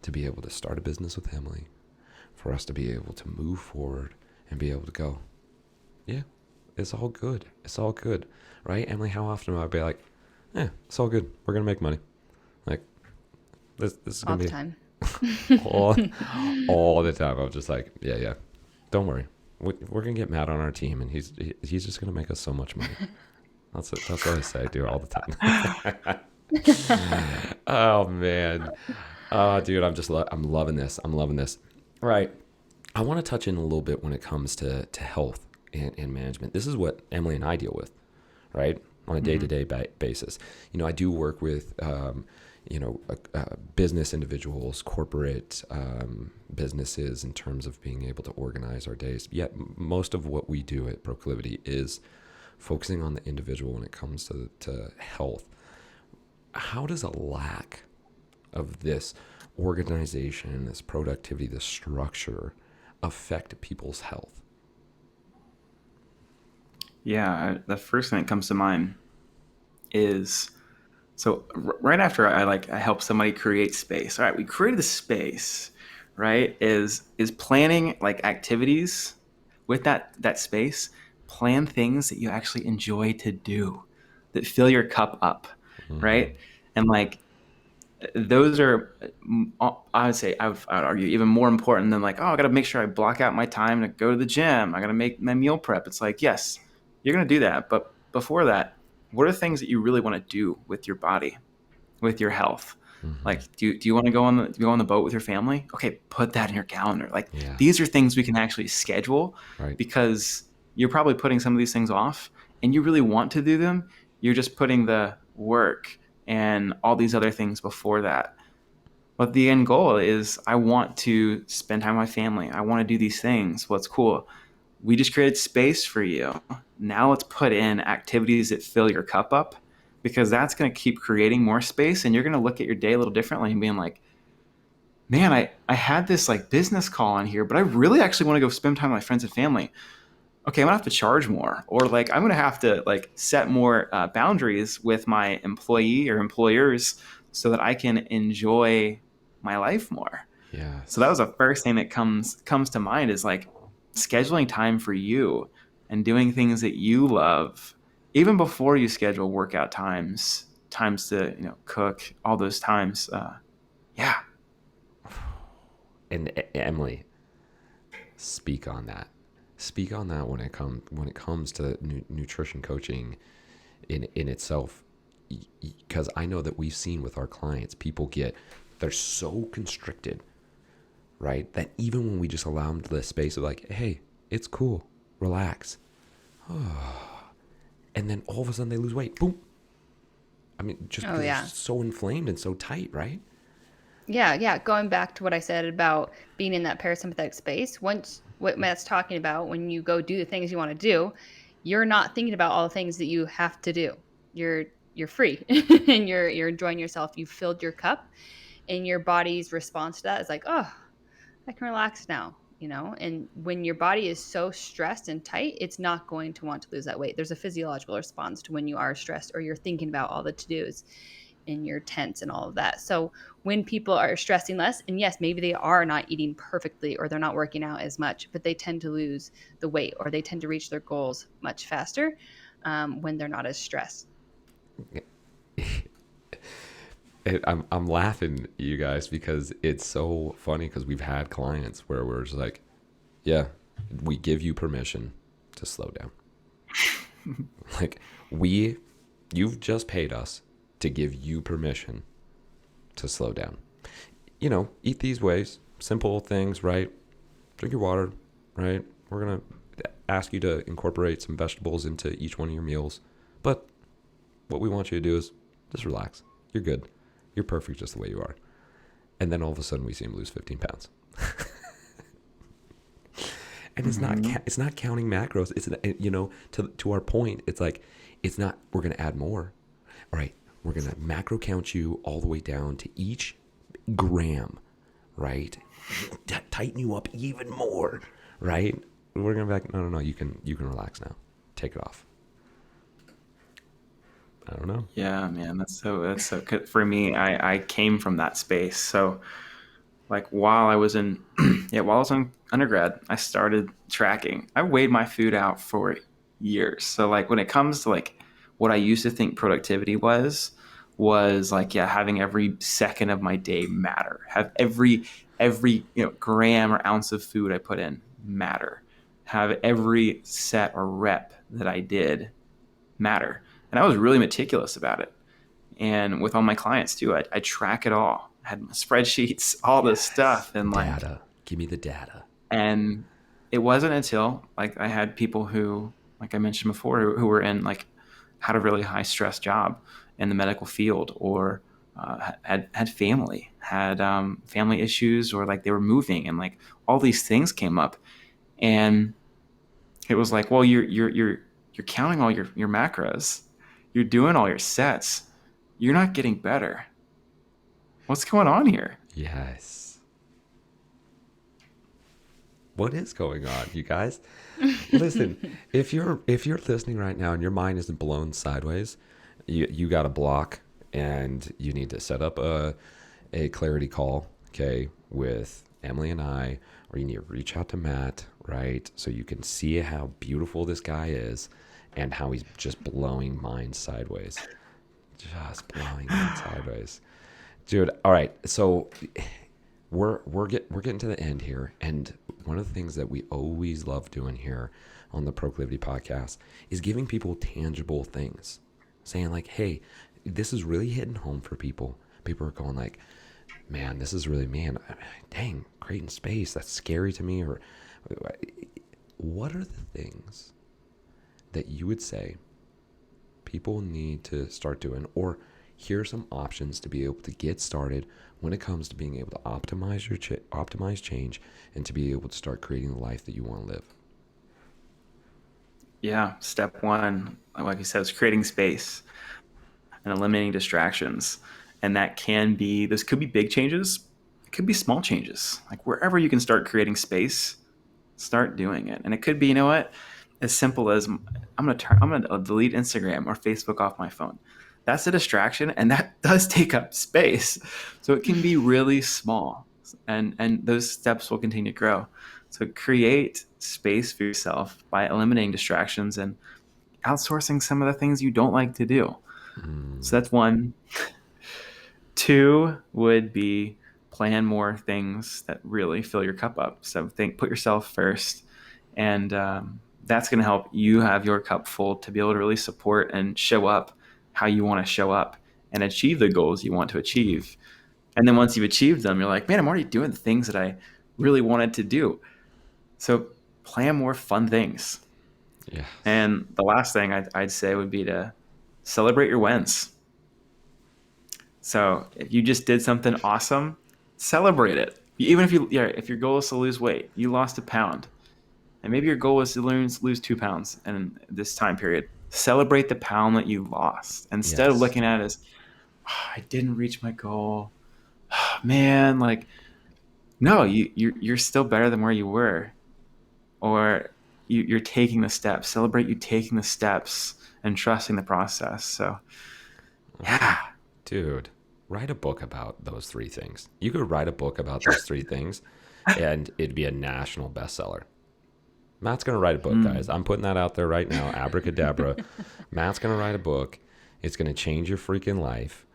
to be able to start a business with Emily, for us to be able to move forward and be able to go, yeah, it's all good. It's all good. Right, Emily? How often will I be like, yeah, it's all good. We're going to make money. Like, this is All going the to be time. all the time. I'm just like, yeah, don't worry. We're gonna get Matt on our team, and he's just gonna make us so much money. That's what I say, dude, all the time. Oh man, dude, I'm loving this. I'm loving this. All right, I want to touch in a little bit when it comes to health and management. This is what Emily and I deal with, right, on a day-to-day basis. I do work with business individuals, corporate businesses, in terms of being able to organize our days. Yet most of what we do at Proclivity is focusing on the individual when it comes to health. How does a lack of this organization, this productivity, this structure affect people's health? Yeah, the first thing that comes to mind is, so right after I help somebody create space. All right, we created the space, right? Is planning like activities with that space. Plan things that you actually enjoy to do, that fill your cup up, Mm-hmm. right? And like those are, I would say, I would argue, even more important than like, oh, I got to make sure I block out my time to go to the gym. I got to make my meal prep. It's like, yes, you're going to do that. But before that, what are things that you really want to do with your body, with your health? Mm-hmm. Like, do you want to go on the boat with your family? Okay, put that in your calendar. Like, Yeah. these are things we can actually schedule, Right. because you're probably putting some of these things off and you really want to do them. You're just putting the work and all these other things before that. But the end goal is, I want to spend time with my family. I want to do these things. What's cool? We just created space for you. Now let's put in activities that fill your cup up, because that's going to keep creating more space. And you're going to look at your day a little differently and being like, man, I had this like business call on here, but I really actually want to go spend time with my friends and family. Okay, I'm gonna have to charge more, or like I'm gonna have to like set more boundaries with my employee or employers so that I can enjoy my life more. So that Yes. was the first thing that comes to mind, is like scheduling time for you and doing things that you love, even before you schedule workout times to cook, all those times. Yeah. And Emily, speak on that. Speak on that when it comes to nutrition coaching in itself, because I know that we've seen with our clients, they're so constricted, right? That even when we just allow them the space of like, hey, it's cool, relax, and then all of a sudden they lose weight, boom. I mean, just Oh because they're yeah. so inflamed and so tight, right? Yeah, going back to what I said about being in that parasympathetic space, once what Matt's talking about, when you go do the things you want to do, you're not thinking about all the things that you have to do. You're free and you're enjoying yourself. You've filled your cup, and your body's response to that is like, oh, I can relax now, you know? And when your body is so stressed and tight, it's not going to want to lose that weight. There's a physiological response to when you are stressed or you're thinking about all the to-dos and you're tense and all of that. So when people are stressing less, and yes, maybe they are not eating perfectly or they're not working out as much, but they tend to lose the weight or they tend to reach their goals much faster when they're not as stressed. I'm laughing, you guys, because it's so funny, because we've had clients where we're just like, yeah, we give you permission to slow down. Like, you've just paid us to give you permission to slow down. Eat these ways, simple things, right? Drink your water, right? We're going to ask you to incorporate some vegetables into each one of your meals. But what we want you to do is just relax. You're good. You're perfect just the way you are. And then all of a sudden we see him lose 15 pounds. And it's not counting macros. It's, to our point, it's like, it's not, we're going to add more. All right. We're going to macro count you all the way down to each gram, right? Tighten you up even more, right? We're going to be like, no, you can relax now. Take it off. I don't know. Yeah, man, that's so good. For me, I came from that space. So like while I was in while I was in undergrad, I started tracking. I weighed my food out for years. So like when it comes to like what I used to think productivity was like, yeah, having every second of my day matter. Have every gram or ounce of food I put in matter. Have every set or rep that I did matter. And I was really meticulous about it. And with all my clients too, I track it all. I had my spreadsheets, all this Yes. stuff, and like, Data. Give me the data. and it wasn't until like I had people who, like I mentioned before, who were in like had a really high stress job in the medical field, or had family issues, or like they were moving, and like all these things came up, and it was like, well, you're counting all your macros, you're doing all your sets, you're not getting better. What's going on here? Yes. What is going on, you guys? Listen, if you're listening right now and your mind isn't blown sideways, you got a block and you need to set up a clarity call, okay, with Emily and I, or you need to reach out to Matt, right? So you can see how beautiful this guy is and how he's just blowing minds sideways. Just blowing minds sideways. Dude, all right. So we're getting to the end here, and one of the things that we always love doing here on the Proclivity podcast is giving people tangible things, saying like, "Hey, this is really hitting home for people." People are going like, "Man, this is really dang, creating space. That's scary to me." Or what are the things that you would say people need to start doing, or here are some options to be able to get started when it comes to being able to optimize change and to be able to start creating the life that you want to live? Yeah, step one, like you said, is creating space and eliminating distractions. And that can be, those could be big changes. It could be small changes. Like wherever you can start creating space, start doing it. And it could be, you know what, as simple as I'm gonna delete Instagram or Facebook off my phone. That's a distraction, and that does take up space. So it can be really small, and those steps will continue to grow. So create space for yourself by eliminating distractions and outsourcing some of the things you don't like to do. So that's one. Two would be plan more things that really fill your cup up. So put yourself first, and that's going to help you have your cup full to be able to really support and show up how you want to show up and achieve the goals you want to achieve. And then once you've achieved them, you're like, man, I'm already doing the things that I really wanted to do. So plan more fun things. Yeah. And the last thing I'd say would be to celebrate your wins. So if you just did something awesome, celebrate it. Even if your goal is to lose weight, you lost a pound, and maybe your goal is to lose 2 pounds in this time period. Celebrate the pound that you lost instead of looking at it as, I didn't reach my goal. Man, like, no, you're still better than where you were, or you're taking the steps. Celebrate you taking the steps and trusting the process. So, yeah, dude, write a book about those 3 things. You could write a book about those 3 things, and it'd be a national bestseller. Matt's going to write a book, guys. I'm putting that out there right now. Abracadabra. Matt's going to write a book. It's going to change your freaking life.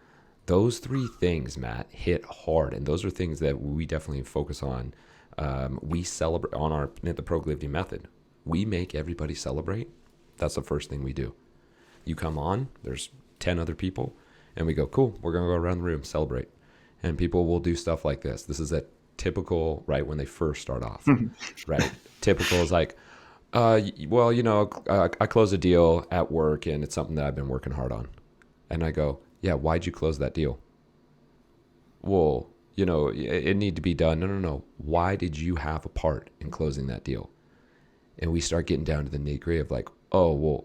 Those 3 things, Matt, hit hard. And those are things that we definitely focus on. We celebrate on the Proclivity Method. We make everybody celebrate. That's the first thing we do. You come on, there's 10 other people, and we go, cool, we're going to go around the room, celebrate. And people will do stuff like this. This is a typical, right, when they first start off, right? Typical is like, well, I closed a deal at work and it's something that I've been working hard on. And I go, yeah, why'd you close that deal? Well, it need to be done. No. Why did you have a part in closing that deal? And we start getting down to the nitty-gritty of like, oh, well,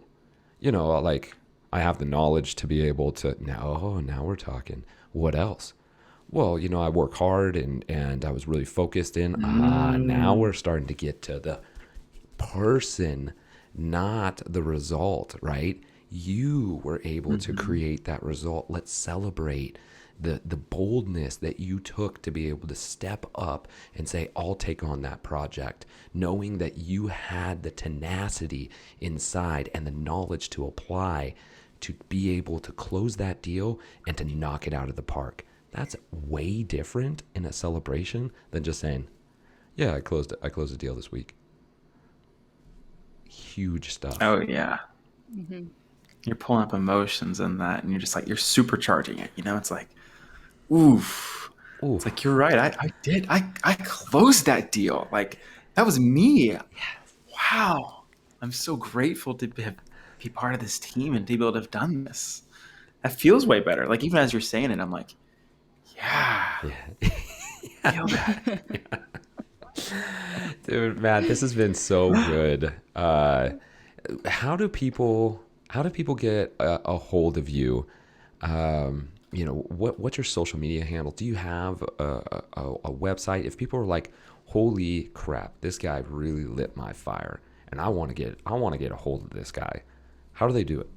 like I have the knowledge to be able to now we're talking. What else? Well, I work hard and I was really focused in. Now we're starting to get to the person, not the result, right? You were able to create that result. Let's celebrate the boldness that you took to be able to step up and say, I'll take on that project, knowing that you had the tenacity inside and the knowledge to apply to be able to close that deal and to knock it out of the park. That's way different in a celebration than just saying, yeah, I closed a deal this week. Huge stuff. Oh, yeah. Mm-hmm. You're pulling up emotions in that, and you're just like, you're supercharging it. It's like, oof. It's like, you're right. I closed that deal. Like, that was me. Yes. Wow. I'm so grateful to be part of this team and to be able to have done this. That feels way better. Like, even as you're saying it, I'm like, yeah. Feel that. Dude, Matt, this has been so good. How do people get a hold of you? What's your social media handle? Do you have a website? If people are like, holy crap, this guy really lit my fire, and I want to get a hold of this guy, how do they do it?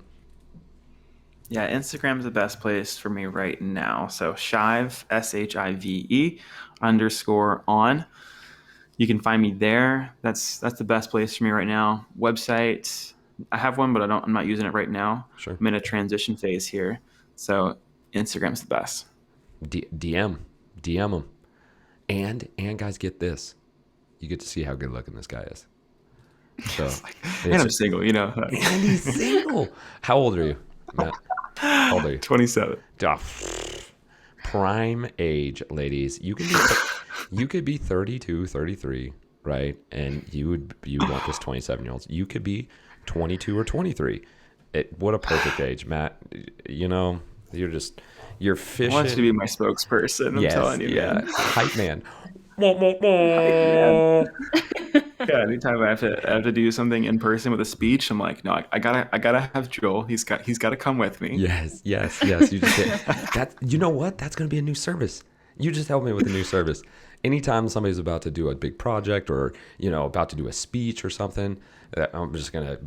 Yeah, Instagram is the best place for me right now. So Shive, SHIVE _ You can find me there. That's the best place for me right now. Website, I have one, but I'm not using it right now. Sure. I'm in a transition phase here. So Instagram's the best. DM them. And guys, get this. You get to see how good looking this guy is. So, And I'm single, you know. And he's single. How old are you, Matt? How old are you? 27. Oh, prime age, ladies. You could be 32, 33, right? And you would want this 27-year-old. You could be 22 or 23. What a perfect age, Matt. You know, you're fishing. I want you to be my spokesperson. I'm telling you, man. Hype man. Hype man. Yeah, anytime I have to do something in person with a speech, I'm like, no, I gotta have Joel. He's got to come with me. Yes. You just did. That. You know what? That's gonna be a new service. You just helped me with a new service. Anytime somebody's about to do a big project or about to do a speech or something, I'm just gonna,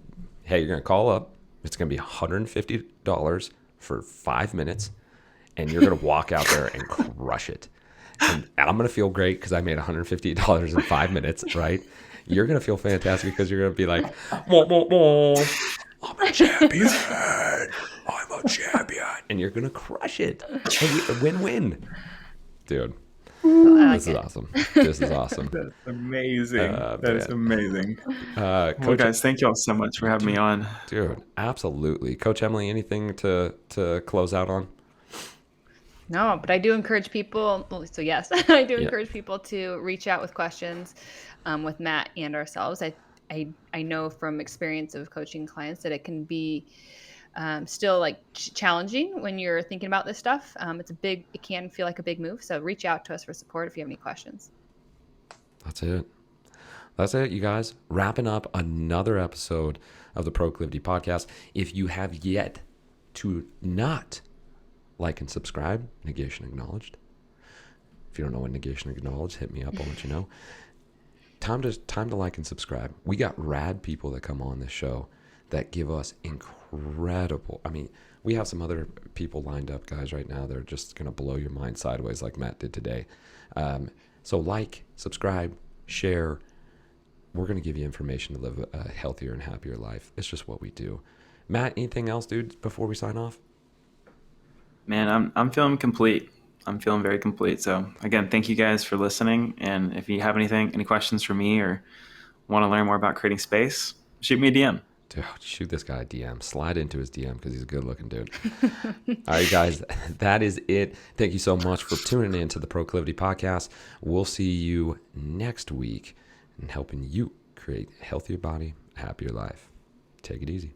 hey, you're gonna call up. It's gonna be $150 for 5 minutes, and you're gonna walk out there and crush it. And I'm gonna feel great because I made $150 in 5 minutes, right? You're going to feel fantastic because you're going to be like, I'm a champion. I'm a champion. And you're going to crush it. Win-win. Dude, this is awesome. This is awesome. That's amazing. That's amazing. Well, guys, thank you all so much for having me on. Dude, absolutely. Coach Emily, anything to close out on? No, but I do encourage people. So yes, I do encourage people to reach out with questions with Matt and ourselves. I know from experience of coaching clients that it can be still like challenging when you're thinking about this stuff. It can feel like a big move. So reach out to us for support if you have any questions. That's it, you guys. Wrapping up another episode of the Proclivity podcast. If you have yet to not like and subscribe, negation acknowledged. If you don't know what negation acknowledged, hit me up. I'll let you know. Time to like and subscribe. We got rad people that come on this show that give us incredible. I mean, we have some other people lined up, guys, right now. They're just going to blow your mind sideways like Matt did today. So like, subscribe, share. We're going to give you information to live a healthier and happier life. It's just what we do. Matt, anything else, dude, before we sign off? Man, I'm feeling complete. I'm feeling very complete. So again, thank you guys for listening. And if you have any questions for me or want to learn more about creating space, shoot me a DM. Dude, shoot this guy a DM. Slide into his DM because he's a good looking dude. All right, guys, that is it. Thank you so much for tuning in to the Proclivity podcast. We'll see you next week in helping you create a healthier body, a happier life. Take it easy.